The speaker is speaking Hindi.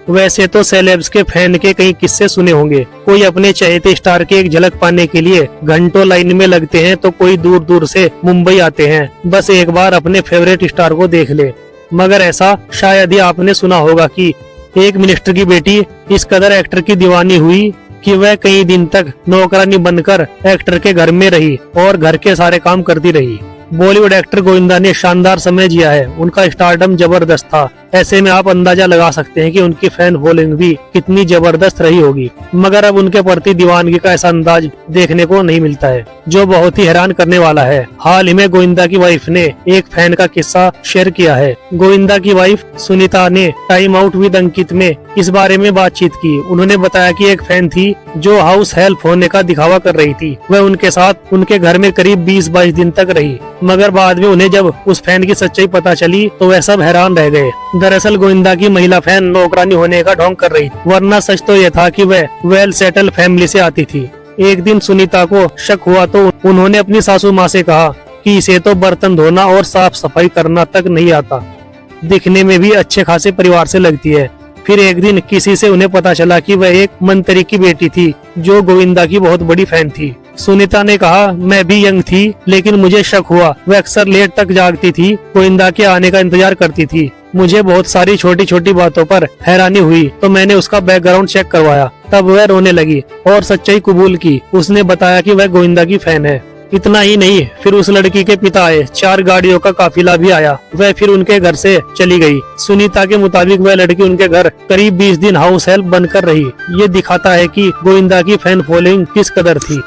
वैसे तो सेलेब्स के फैन के कई किस्से सुने होंगे। कोई अपने चहेते स्टार की एक झलक पाने के लिए घंटों लाइन में लगते हैं, तो कोई दूर दूर से मुंबई आते हैं बस एक बार अपने फेवरेट स्टार को देख ले। मगर ऐसा शायद ही आपने सुना होगा कि एक मिनिस्टर की बेटी इस कदर एक्टर की दीवानी हुई कि वह कई दिन तक नौकरानी बनकर एक्टर के घर में रही और घर के सारे काम करती रही। बॉलीवुड एक्टर गोविंदा ने शानदार समय जिया है। उनका स्टारडम जबरदस्त था। ऐसे में आप अंदाजा लगा सकते हैं कि उनकी फैन फॉलोइंग भी कितनी जबरदस्त रही होगी। मगर अब उनके प्रति दीवानगी का ऐसा अंदाज देखने को नहीं मिलता है, जो बहुत ही हैरान करने वाला है। हाल ही में गोविंदा की वाइफ ने एक फैन का किस्सा शेयर किया है। गोविंदा की वाइफ सुनीता ने टाइम आउट विद अंकित में इस बारे में बातचीत की। उन्होंने बताया कि एक फैन थी जो हाउस हेल्प होने का दिखावा कर रही थी। वह उनके साथ उनके घर में करीब 20-22 दिन तक रही, मगर बाद में उन्हें जब उस फैन की सच्चाई पता चली तो वह सब हैरान रह गए। दरअसल गोविंदा की महिला फैन नौकरानी होने का ढोंग कर रही, वरना सच तो यह था कि वह वेल सेटल फैमिली से आती थी। एक दिन सुनीता को शक हुआ तो उन्होंने अपनी सासू माँ से कहा कि इसे तो बर्तन धोना और साफ सफाई करना तक नहीं आता, दिखने में भी अच्छे खासे परिवार से लगती है। फिर एक दिन किसी से उन्हें पता चला कि वह एक मंत्री की बेटी थी जो गोविंदा की बहुत बड़ी फैन थी। सुनीता ने कहा, मैं भी यंग थी लेकिन मुझे शक हुआ। वह अक्सर लेट तक जागती थी, गोविंदा के आने का इंतजार करती थी। मुझे बहुत सारी छोटी छोटी बातों पर हैरानी हुई तो मैंने उसका बैकग्राउंड चेक करवाया। तब वह रोने लगी और सच्चाई कबूल की। उसने बताया कि वह गोविंदा की फैन है। इतना ही नहीं, फिर उस लड़की के पिता आए। 4 गाड़ियों का काफिला भी आया। वह फिर उनके घर से चली गई। सुनीता के मुताबिक वह लड़की उनके घर करीब 20 दिन हाउस हेल्प बनकर रही। ये दिखाता है कि गोविंदा की फैन फॉलोइंग किस कदर थी।